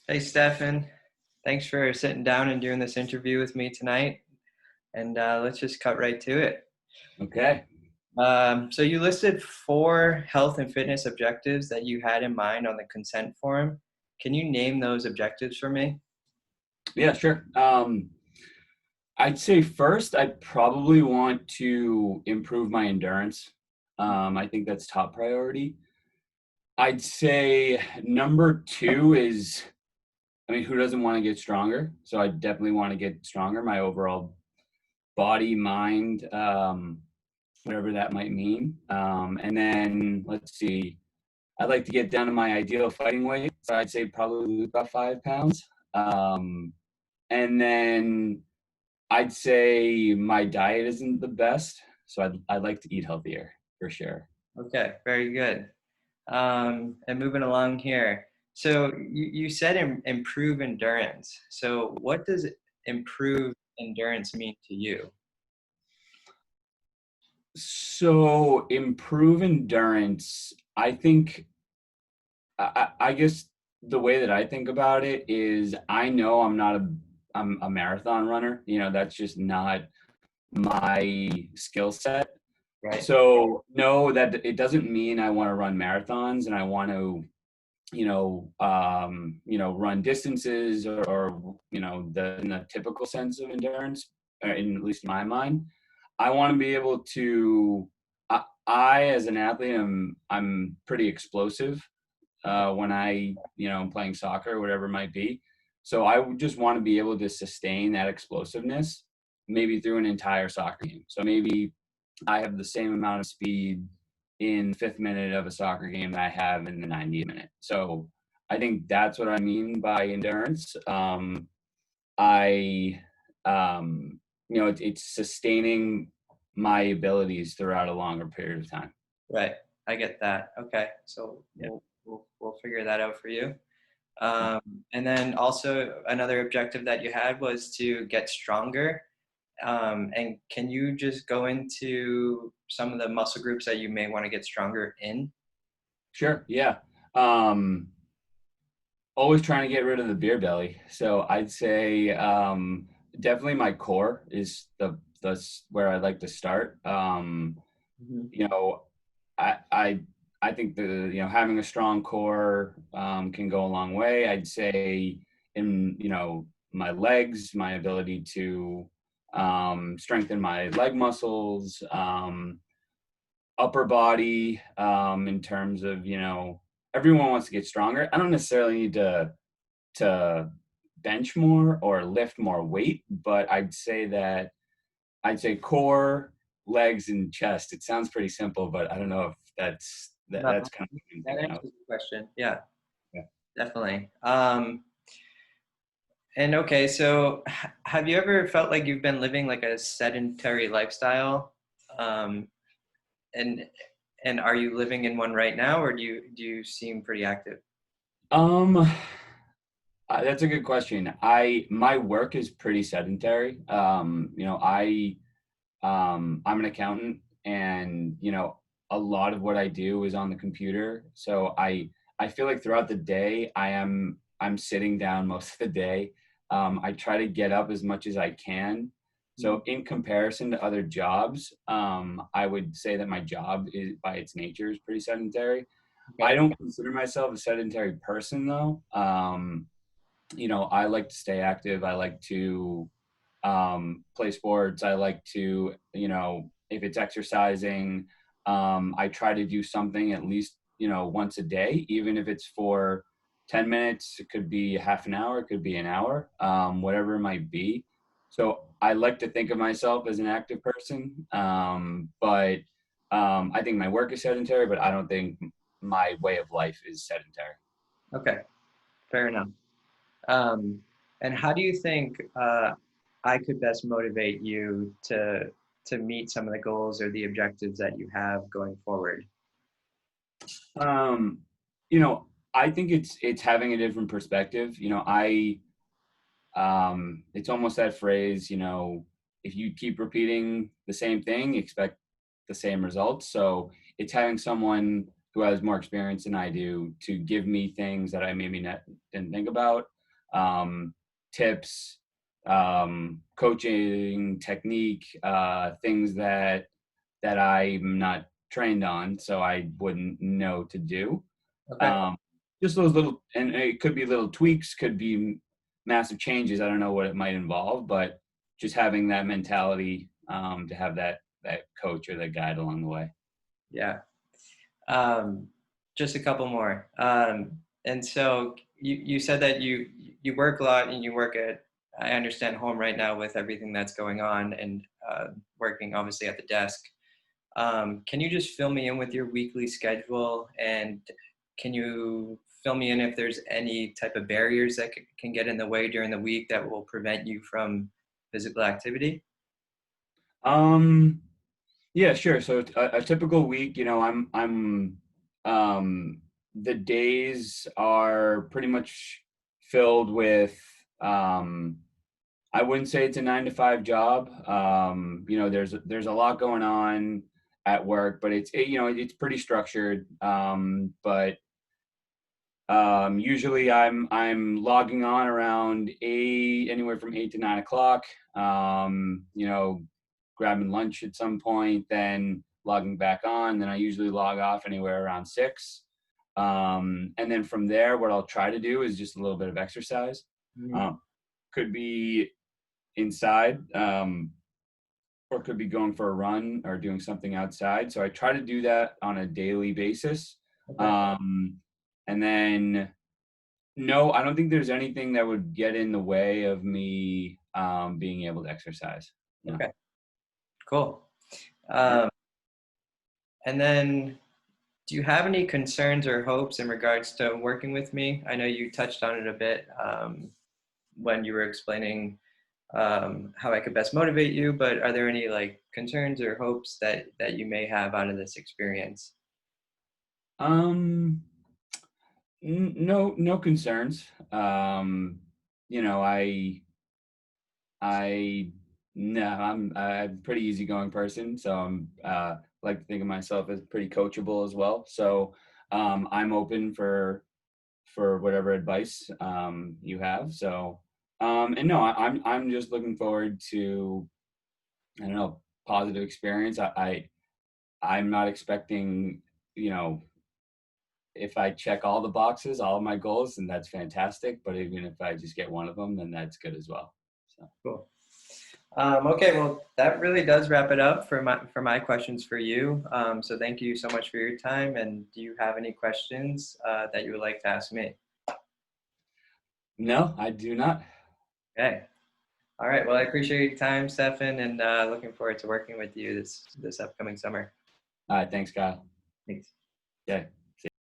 Hey, Stefan. Thanks for sitting down and doing this interview with me tonight. And let's just cut right to it. Okay. So you listed four health and fitness objectives that you had in mind on the consent form. Can you name those objectives for me? Yeah, sure. I'd say first, I probably want to improve my endurance. I think that's top priority. I'd say number two is, who doesn't want to get stronger? So I definitely want to get stronger, my overall body, mind, whatever that might mean. And then let's see, I'd like to get down to my ideal fighting weight. So I'd say probably lose about 5 pounds. And then I'd say my diet isn't the best, so I'd like to eat healthier for sure. Okay, very good. And moving along here. So you said improve endurance. So what does improve endurance mean to you? So improve endurance. I guess the way that I think about it is I know I'm a marathon runner. That's just not my skill set. Right. So no, that it doesn't mean I want to run marathons and I want to run distances or in the typical sense of endurance, in at least my mind. I want to be able to. I as an athlete, I'm pretty explosive when I'm playing soccer or whatever it might be. So I would just want to be able to sustain that explosiveness, maybe through an entire soccer game. So maybe I have the same amount of speed in the fifth minute of a soccer game that I have in the 90th minute. So I think that's what I mean by endurance. I, it's sustaining my abilities throughout a longer period of time. Right. I get that. Okay. So Yeah. we'll figure that out for you. Yeah. Um, and then also another objective that you had was to get stronger. And can you just go into some of the muscle groups that you may want to get stronger in? Sure. Yeah. Um, Always trying to get rid of the beer belly. So I'd say definitely my core is the where I'd like to start. Mhm. You know, I I I think having a strong core can go a long way. I'd say in my legs, my ability to strengthen my leg muscles, upper body, in terms of everyone wants to get stronger. I don't necessarily need to bench more or lift more weight, but I'd say core, legs, and chest. It sounds pretty simple, but I don't know if No, that's kind of what I'm that thinking of. answers the question. Yeah, Yeah. definitely. And okay, so have you ever felt like you've been living like a sedentary lifestyle? Um, and and are you living in one right now, or do you seem pretty active? Um, that's a good question. My work is pretty sedentary. I'm an accountant, and a lot of what I do is on the computer. So I feel like throughout the day I'm sitting down most of the day. I try to get up as much as I can. Mhm. So in comparison to other jobs, I would say that my job is by its nature is pretty sedentary. I Okay. don't consider myself a sedentary person though. I like to stay active. I like to play sports. I like to, if it's exercising, I try to do something at least, once a day, even if it's for 10 minutes, it could be half an hour, it could be an hour, whatever it might be. So I like to think of myself as an active person, but I think my work is sedentary, but I don't think my way of life is sedentary. Okay. Fair enough. Um, and how do you think I could best motivate you to meet some of the goals or the objectives that you have going forward? Um, you know, I think it's having a different perspective. It's almost that phrase, if you keep repeating the same thing, expect the same results. So it's having someone who has more experience than I do to give me things that I maybe not, didn't think about. tips, coaching technique, things that I'm not trained on, so I wouldn't know to do. Okay. Um, just those little, and it could be little tweaks, could be massive changes. I don't know what it might involve, but just having that mentality to have that coach or that guide along the way. Yeah. Um, just a couple more. And so you said that you work a lot and you work at, I understand, home right now with everything that's going on and working obviously at the desk. Can you just fill me in with your weekly schedule, and can you fill me in if there's any type of barriers that can get in the way during the week that will prevent you from physical activity? Um, yeah, sure. So a typical week, I'm um, the days are pretty much filled with um, I wouldn't say it's a 9 to 5 job. There's a lot going on at work, but it's pretty structured. But usually I'm logging on around anywhere from 8 to 9 o'clock. Grabbing lunch at some point, then logging back on. Then I usually log off anywhere around 6. And then from there, what I'll try to do is just a little bit of exercise. Mhm. Um, could be inside, or could be going for a run or doing something outside. So I try to do that on a daily basis. Okay. Um, and then, no, I don't think there's anything that would get in the way of me being able to exercise. No. Okay. Cool. Yeah. Um, and then, do you have any concerns or hopes in regards to working with me? I know you touched on it a bit when you were explaining how I could best motivate you, but are there any like concerns or hopes that you may have out of this experience? Um, no, no concerns. You know, I, no, I'm a pretty easygoing person, so like to think of myself as pretty coachable as well. So I'm open for whatever advice you have. So and no, I'm just looking forward to, I don't know, positive experience. I'm not expecting, you know, if I check all the boxes, all of my goals, then that's fantastic. But even if I just get one of them, then that's good as well. So. Cool. Okay, well, that really does wrap it up for my questions for you. So thank you so much for your time. And do you have any questions that you would like to ask me? No, I do not. Okay. All right. Well, I appreciate your time, Stefan, and looking forward to working with you this upcoming summer. All right, thanks, Kyle. Thanks. Okay.